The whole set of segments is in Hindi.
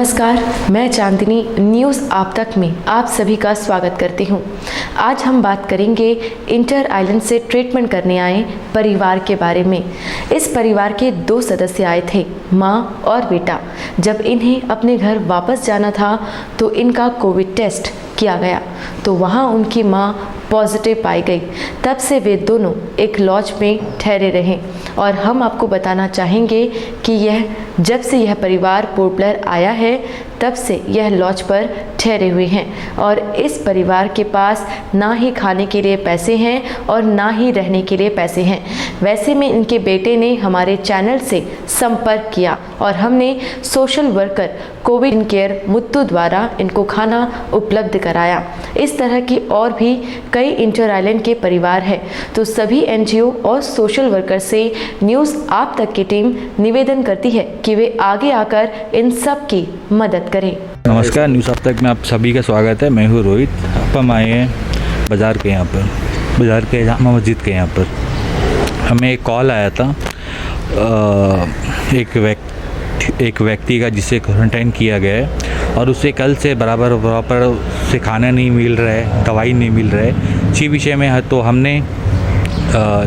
नमस्कार, मैं चांदनी न्यूज़ आप तक में आप सभी का स्वागत करती हूं। आज हम बात करेंगे इंटर आइलैंड से ट्रीटमेंट करने आए परिवार के बारे में। इस परिवार के 2 सदस्य आए थे, माँ और बेटा। जब इन्हें अपने घर वापस जाना था तो इनका कोविड टेस्ट किया गया तो वहाँ उनकी माँ पॉजिटिव पाई गई। तब से वे दोनों एक लॉज में ठहरे रहे और हम आपको बताना चाहेंगे कि जब से यह परिवार पोर्ट ब्लेयर आया है तब से यह लॉज पर ठहरे हुए हैं और इस परिवार के पास ना ही खाने के लिए पैसे हैं और ना ही रहने के लिए पैसे हैं। वैसे में इनके बेटे ने हमारे चैनल से संपर्क किया और हमने social worker Covid care Muthu द्वारा इनको खाना उपलब्ध कराया। इस तरह की और भी कई इंटर आइलैंड के परिवार हैं, तो सभी एनजीओ और सोशल वर्कर से न्यूज़ आप तक की टीम निवेदन करती है कि वे आगे आकर इन सब की मदद करें। नमस्कार, न्यूज़ आप तक में आप सभी का स्वागत है। मैं हूँ रोहित। हम आए हैं बाज़ार के यहाँ पर, बाज़ार के जामा मस्जिद के यहाँ पर। हमें एक कॉल आया था एक व्यक्ति का जिसे क्वारंटाइन किया गया है और उसे कल से बराबर से खाना नहीं मिल रहा है, दवाई नहीं मिल रहा है। इसी विषय में है तो हमने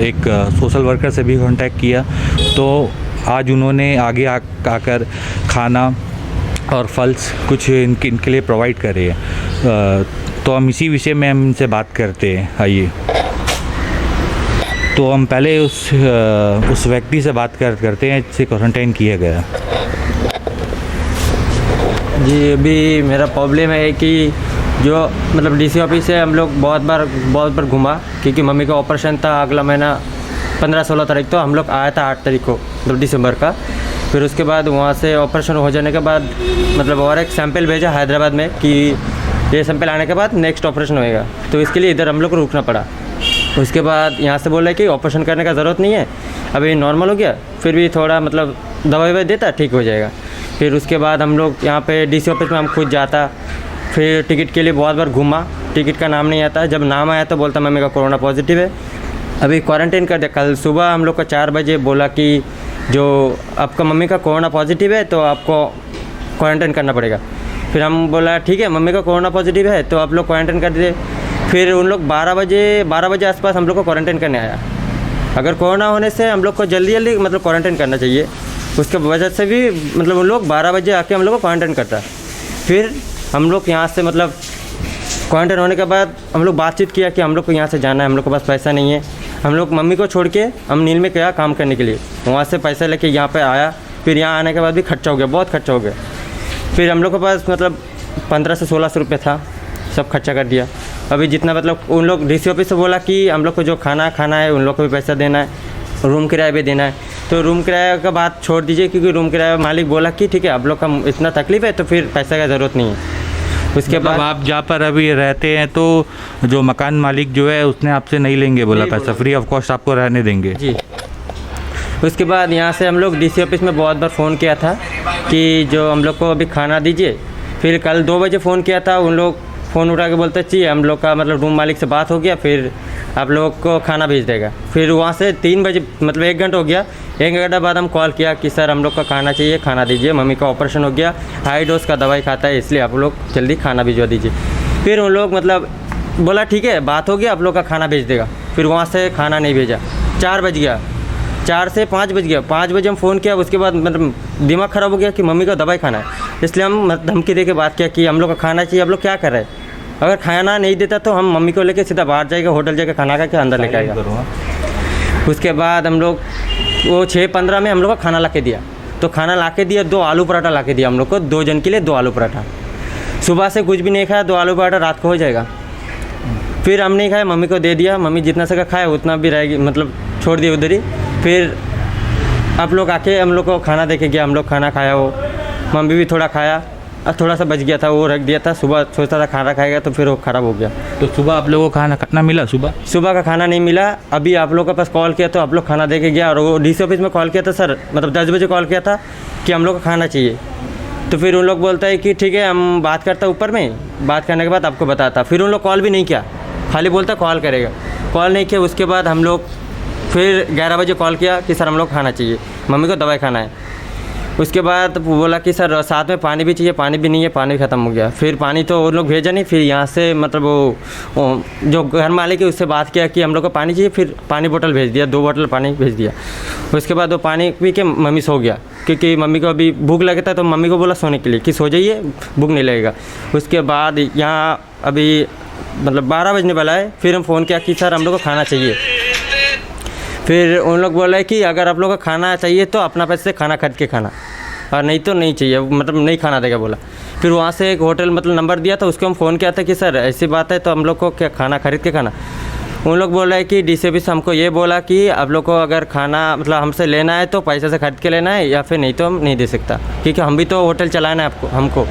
एक सोशल वर्कर से भी कांटेक्ट किया, तो आज उन्होंने आगे आकर खाना और फल्स कुछ इनके लिए प्रोवाइड करे हैं। तो हम इसी विषय में हम इनसे बात करते हैं। आइए, तो हम पहले उस व्यक्ति से बात करते हैं जिसे क्वारंटाइन किया गया। जी, अभी मेरा प्रॉब्लम है कि जो मतलब डीसी ऑफिस से हम लोग बहुत बार घूमा, क्योंकि मम्मी का ऑपरेशन था अगला महीना 15-16 तारीख। तो हम लोग आया था 8 तारीख को, मतलब दिसंबर का। फिर उसके बाद वहाँ से ऑपरेशन हो जाने के बाद मतलब और एक सैंपल भेजा हैदराबाद में कि ये सैंपल आने के बाद नेक्स्ट ऑपरेशन होएगा, तो इसके लिए इधर हम लोग को रुकना पड़ा। उसके बाद यहाँ से बोला कि ऑपरेशन करने का ज़रूरत नहीं है, अभी नॉर्मल हो गया, फिर भी थोड़ा मतलब दवाई देता ठीक हो जाएगा। फिर उसके बाद हम लोग यहाँ पे डीसी ऑफिस में हम खुद जाता, फिर टिकट के लिए बहुत बार घूमा, टिकट का नाम नहीं आता। जब नाम आया तो बोलता मम्मी का कोरोना पॉजिटिव है, अभी क्वारंटाइन कर दिया। कल सुबह हम लोग को 4 बजे बोला कि जो आपका मम्मी का कोरोना पॉजिटिव है तो आपको क्वारंटाइन करना पड़ेगा। फिर हम बोला ठीक है, मम्मी का कोरोना पॉजिटिव है तो आप लोग क्वारंटाइन कर दीजिए। फिर उन लोग 12 बजे आसपास हम लोग को क्वारंटाइन करने आया। अगर कोरोना होने से हम लोग को जल्दी मतलब क्वारंटाइन करना चाहिए, उसके वजह से भी मतलब उन लोग 12 बजे आके हम लोग को क्वारंटाइन करता। फिर हम लोग यहाँ से मतलब क्वारंटाइन होने के बाद हम लोग बातचीत किया कि हम लोग को यहाँ से जाना है, हम लोग के पास पैसा नहीं है। हम लोग मम्मी को छोड़ के हम नील में गया काम करने के लिए, वहाँ से पैसा लेके यहाँ पे आया। फिर यहाँ आने के बाद भी खर्चा हो गया, बहुत खर्चा हो गया। फिर हम लोग के पास मतलब 1500 से 1600 रुपये था, सब खर्चा कर दिया। अभी जितना मतलब उन लोग डीसी ऑफिस से बोला कि हम लोग को जो खाना है उन लोग को भी पैसा देना है, रूम किराया भी देना है। तो रूम किराया का बात छोड़ दीजिए, क्योंकि रूम किराया मालिक बोला कि ठीक है आप लोग का इतना तकलीफ़ है तो फिर पैसा का ज़रूरत नहीं है। उसके बाद आप जहाँ पर अभी रहते हैं तो जो मकान मालिक जो है उसने आपसे नहीं लेंगे बोला पैसा, फ्री ऑफ कॉस्ट आपको रहने देंगे जी। उसके बाद यहाँ से हम लोग डीसी ऑफिस में बहुत बार फ़ोन किया था कि जो हम लोग को अभी खाना दीजिए। फिर कल 2 बजे फ़ोन किया था, उन लोग फ़ोन उठा के बोलते चाहिए हम लोग का मतलब रूम मालिक से बात हो गया, फिर आप लोग को खाना भेज देगा। फिर वहाँ से 3 बजे मतलब 1 घंटा हो गया। 1 घंटा बाद हम कॉल किया कि सर हम लोग का खाना चाहिए, खाना दीजिए, मम्मी का ऑपरेशन हो गया, हाई डोज का दवाई खाता है, इसलिए आप लोग जल्दी खाना भिजवा दीजिए। फिर उन लोग मतलब बोला ठीक है बात हो गया, आप लोग का खाना भेज देगा। फिर वहाँ से खाना नहीं भेजा। 4 बज गया, 4 से 5 बज गया। 5 बजे हम फ़ोन किया, उसके बाद मतलब दिमाग ख़राब हो गया कि मम्मी का दवाई खाना है, इसलिए हम धमकी दे के बात किया कि हम लोग का खाना चाहिए, आप लोग क्या कर रहे हैं। अगर खाना नहीं देता तो हम मम्मी को लेके सीधा बाहर जाएगा, होटल जाकर खाना खा के अंदर लेके आएगा। उसके बाद हम लोग वो 6:15 में हम लोग को खाना ला के दिया। तो खाना ला के दिया, 2 आलू पराठा ला के दिया हम लोग को, 2 जन के लिए 2 आलू पराठा। सुबह से कुछ भी नहीं खाया, 2 आलू पराठा रात को हो जाएगा। फिर हम नहीं खाया, मम्मी को दे दिया, मम्मी जितना सका खाया उतना भी रहेगी, मतलब छोड़ दिया उधर ही। फिर आप लोग आके हम लोग को खाना देके गया, हम लोग खाना खाया, वो मम्मी भी थोड़ा खाया, थोड़ा सा बच गया था वो रख दिया था। सुबह सोचता था खाना खाएगा तो फिर वो ख़राब हो गया। तो सुबह आप लोगों को खाना मिला? सुबह का खाना नहीं मिला। अभी आप लोग के पास कॉल किया तो आप लोग खाना दे के गया, और वो डीसी ऑफिस में कॉल किया था सर, मतलब 10 बजे कॉल किया था कि हम लोग को खाना चाहिए। तो फिर उन लोग बोलता है कि ठीक है हम बात करता ऊपर में, बात करने के बाद आपको बताता। फिर उन लोग कॉल भी नहीं किया, खाली बोलता कॉल करेगा, कॉल नहीं किया। उसके बाद हम लोग फिर 11 बजे कॉल किया कि सर हम लोग खाना चाहिए, मम्मी को दवाई खाना है। उसके बाद बोला कि सर साथ में पानी भी चाहिए, पानी भी नहीं है, पानी ख़त्म हो गया। फिर पानी तो वो लोग भेजा नहीं, फिर यहाँ से मतलब वो जो घर मालिक है उससे बात किया कि हम लोग को पानी चाहिए, फिर पानी बोतल भेज दिया, 2 बोतल पानी भेज दिया। उसके बाद वो पानी पी के मम्मी सो गया, क्योंकि मम्मी को अभी भूख लगता है, तो मम्मी को बोला सोने के लिए कि सो जाइए, भूख नहीं लगेगा। उसके बाद यहाँ अभी मतलब 12 बजने वाला है, फिर हम फ़ोन किया कि सर हम लोग को खाना चाहिए। फिर उन लोग बोले कि अगर आप लोग को खाना चाहिए तो अपना पैसे से खाना खरीद के खाना, और नहीं तो नहीं चाहिए, मतलब नहीं खाना देगा बोला। फिर वहाँ से एक होटल मतलब नंबर दिया था, उसको हम फ़ोन किया था कि सर ऐसी बात है, तो हम लोग को क्या खाना खरीद के खाना। उन लोग बोल रहे हैं कि DCP से हमको ये बोला कि आप लोग को अगर खाना मतलब हमसे लेना है तो पैसे से खरीद के लेना है, या फिर नहीं तो हम नहीं दे सकता, क्योंकि हम भी तो होटल चलाना है आपको हमको।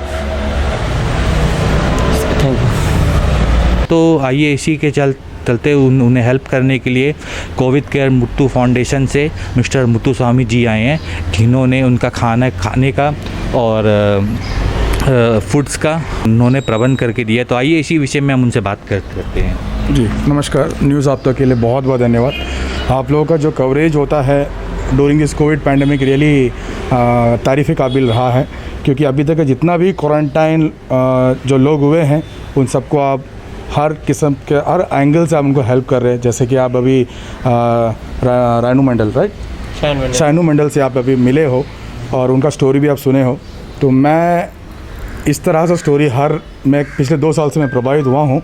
Thank you. तो आइए इसी के चलते उन्हें हेल्प करने के लिए कोविड केयर मुत्तू फाउंडेशन से मिस्टर मुत्तुस्वामी जी आए हैं, जिन्होंने उनका खाने का और फूड्स का उन्होंने प्रबंध करके दिया। तो आइए इसी विषय में हम उनसे बात करते हैं। जी नमस्कार, न्यूज़ आप तक के लिए बहुत बहुत धन्यवाद। आप लोगों का जो कवरेज होता है during this Covid pandemic really तारीफ़ काबिल रहा है, क्योंकि अभी तक जितना भी क्वारंटाइन जो लोग हुए हैं उन सबको आप हर किस्म के हर एंगल से आप उनको हेल्प कर रहे हैं। जैसे कि आप अभी रानू मंडल शाइनू मंडल से आप अभी मिले हो और उनका स्टोरी भी आप सुने हो। तो मैं इस तरह से स्टोरी मैं पिछले 2 साल से मैं प्रभावित हुआ हूँ।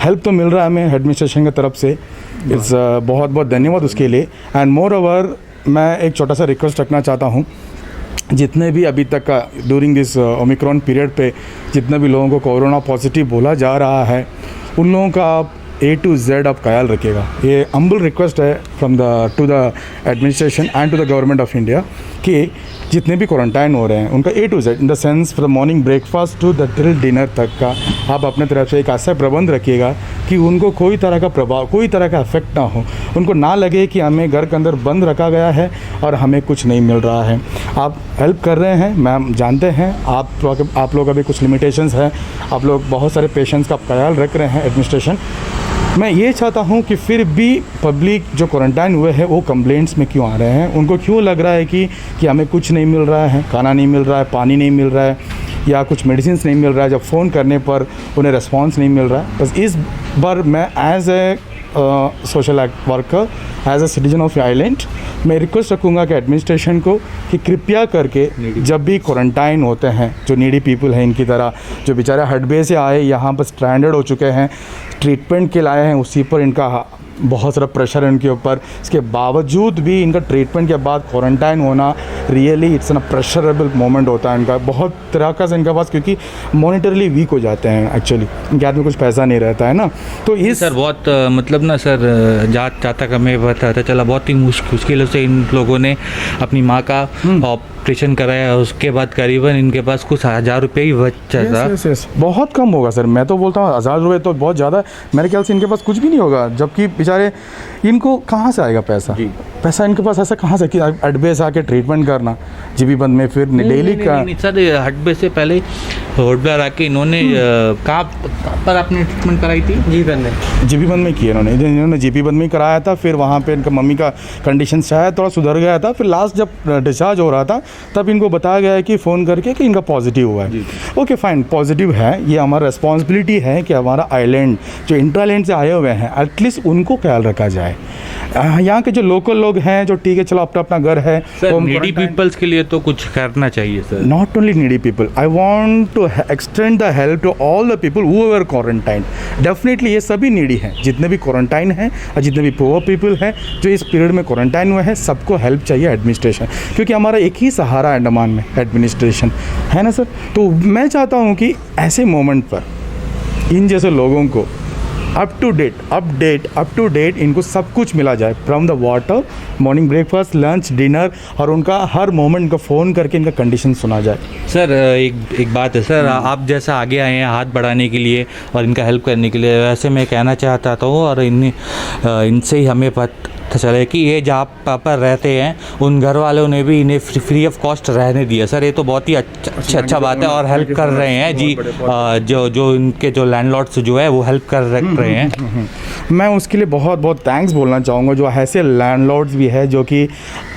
हेल्प तो मिल रहा है हमें एडमिनिस्ट्रेशन की तरफ से, इस बहुत बहुत धन्यवाद उसके लिए। एंड मोर ओवर मैं एक छोटा सा रिक्वेस्ट रखना चाहता हूँ, जितने भी अभी तक का ड्यूरिंग दिस ओमिक्रॉन पीरियड पे जितने भी लोगों को कोरोना पॉजिटिव बोला जा रहा है, उन लोगों का आप A to Z आप ख्याल रखिएगा। ये हम्बल रिक्वेस्ट है to the administration and to the government of India कि जितने भी क्वारंटाइन हो रहे हैं उनका A to Z in the sense from morning breakfast to the till dinner तक का आप अपने तरफ से एक ऐसा प्रबंध रखिएगा कि उनको कोई तरह का प्रभाव, कोई तरह का इफेक्ट ना हो, उनको ना लगे कि हमें घर के अंदर बंद रखा गया है और हमें कुछ नहीं मिल रहा है। आप हेल्प कर रहे हैं, मैम जानते हैं आप लोग अभी कुछ लिमिटेशंस हैं, आप लोग बहुत सारे पेशेंट्स का ख्याल रख रहे हैं एडमिनिस्ट्रेशन। मैं ये चाहता हूँ कि फिर भी पब्लिक जो क्वारंटाइन हुए हैं वो कंप्लेंट्स में क्यों आ रहे हैं, उनको क्यों लग रहा है कि हमें कुछ नहीं मिल रहा है, खाना नहीं मिल रहा है, पानी नहीं मिल रहा है या कुछ मेडिसिन नहीं मिल रहा है, जब फ़ोन करने पर उन्हें रिस्पांस नहीं मिल रहा है। बस इस बार मैं as a social worker, as a citizen of island, मैं रिक्वेस्ट रखूँगा कि एडमिनिस्ट्रेशन को कि कृपया करके जब भी क्वारंटाइन होते हैं जो नीडी पीपल हैं, इनकी तरह जो बेचारे हडबे से आए यहाँ पर स्ट्रैंडेड हो चुके हैं, ट्रीटमेंट के लाए हैं, उसी पर इनका बहुत सारा प्रेशर है उनके ऊपर, इसके बावजूद भी इनका ट्रीटमेंट के बाद क्वारंटाइन होना रियली इट्स अ प्रेशरेबल मोमेंट होता है इनका, बहुत तरह का इनके पास, क्योंकि मॉनिटरली वीक हो जाते हैं एक्चुअली, इनके हाथ में कुछ पैसा नहीं रहता है ना। तो इस सर बहुत मतलब ना सर जहाँ तक हमें पता चला बहुत ही मुश्किलों से इन लोगों ने अपनी माँ का ऑपरेशन कराया, उसके बाद करीबन इनके पास कुछ 1000 रुपये ही बचा था। yes. बहुत कम होगा सर, मैं तो बोलता हूँ 1000 रुपये तो बहुत ज़्यादा है, मेरे ख्याल से इनके पास कुछ भी नहीं होगा, जबकि बेचारे इनको कहाँ से आएगा पैसा, पैसा इनके पास ऐसा कहाँ से कि हडबे से आके ट्रीटमेंट करना, जीबी बंद में फिर डेली का। सर हडबे से पहले होटल आके इन्होंने कहाँ पर आपने ट्रीटमेंट कराई थी? जीबी बंद में किया इन्होंने जीबी बंद में कराया था, फिर वहाँ पे इनका मम्मी का कंडीशन शायद थोड़ा सुधर गया था, फिर लास्ट जब डिस्चार्ज हो रहा था तब इनको बताया गया है कि फ़ोन करके कि इनका पॉजिटिव हुआ है। ओके फाइन, पॉजिटिव है, ये हमारा रिस्पॉन्सिबिलिटी है कि हमारा आइलैंड जो इंट्रालैंड से आए हुए हैं एटलीस्ट उनको ख्याल रखा जाए। यहाँ के जो लोकल लोग हैं जो ठीक है चलो अपना अपना घर है, नीडी पीपल्स के लिए तो कुछ करना चाहिए sir. Not only needy people, I want to extend the help to all the people who are quarantine. Definitely ये सभी नीडी हैं, जितने भी क्वारंटाइन हैं और जितने भी पुअर पीपल हैं जो इस पीरियड में क्वारंटाइन हुए हैं, सबको हेल्प चाहिए एडमिनिस्ट्रेशन, क्योंकि हमारा एक ही सहारा अंडमान में एडमिनिस्ट्रेशन है ना सर। तो मैं चाहता हूँ कि ऐसे मोमेंट पर इन जैसे लोगों को अप टू डेट इनको सब कुछ मिला जाए, from the water, morning breakfast, lunch, dinner, और उनका हर मोमेंट का फ़ोन करके इनका कंडीशन सुना जाए। सर एक बात है सर, आप जैसा आगे आए हैं हाथ बढ़ाने के लिए और इनका हेल्प करने के लिए, वैसे मैं कहना चाहता हूँ और इनसे ही हमें चले कि ये जहाँ पर रहते हैं उन घर वालों ने भी इन्हें फ्री ऑफ कॉस्ट रहने दिया। सर ये तो बहुत ही अच्छा बात है और हेल्प कर रहे हैं जी। जो इनके जो लैंडलॉर्ड्स जो है वो हेल्प कर रहे हैं। मैं उसके लिए बहुत बहुत थैंक्स बोलना चाहूँगा जो ऐसे लैंडलॉर्ड्स भी है जो कि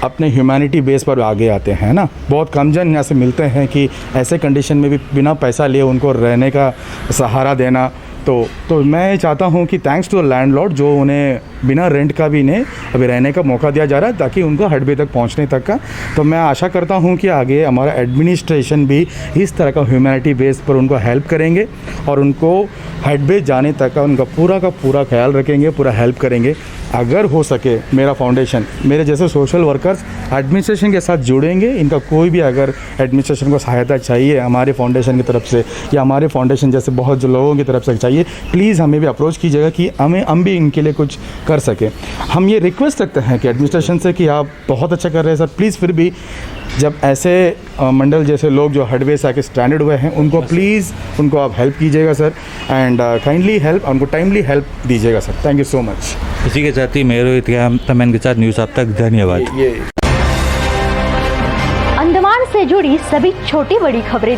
अपने ह्यूमैनिटी बेस पर आगे आते हैं ना। बहुत कम जन यहाँ से मिलते हैं कि ऐसे कंडीशन में भी बिना पैसा लिए उनको रहने का सहारा देना। तो मैं चाहता हूँ कि थैंक्स टू द लैंडलॉर्ड जो उन्हें बिना रेंट का भी इन्हें अभी रहने का मौका दिया जा रहा है ताकि उनको हडबे तक पहुँचने तक का। तो मैं आशा करता हूँ कि आगे हमारा एडमिनिस्ट्रेशन भी इस तरह का ह्यूमैनिटी बेस पर उनको हेल्प करेंगे और उनको हडबे जाने तक का उनका पूरा ख्याल रखेंगे, पूरा हेल्प करेंगे। अगर हो सके मेरा फाउंडेशन मेरे जैसे सोशल वर्कर्स एडमिनिस्ट्रेशन के साथ जुड़ेंगे। इनका कोई भी अगर एडमिनिस्ट्रेशन को सहायता चाहिए हमारे फाउंडेशन की तरफ से या हमारे फाउंडेशन जैसे बहुत जो लोगों की तरफ से चाहिए, प्लीज़ हमें भी अप्रोच कीजिएगा कि हम भी इनके लिए कुछ कर सकें। हम ये रिक्वेस्ट रखते हैं कि एडमिनिस्ट्रेशन से कि आप बहुत अच्छा कर रहे हैं सर, प्लीज़ फिर भी जब ऐसे मंडल जैसे लोग जो हडवे से आके स्टैंडर्ड हुए हैं उनको प्लीज़ उनको आप हेल्प कीजिएगा सर एंड काइंडली हेल्प उनको टाइमली हेल्प दीजिएगा sir. Thank you so much. इसी के साथ ही मेरे तमन के साथ न्यूज़ आप तक धन्यवाद। अंडमान से जुड़ी सभी छोटी बड़ी खबरें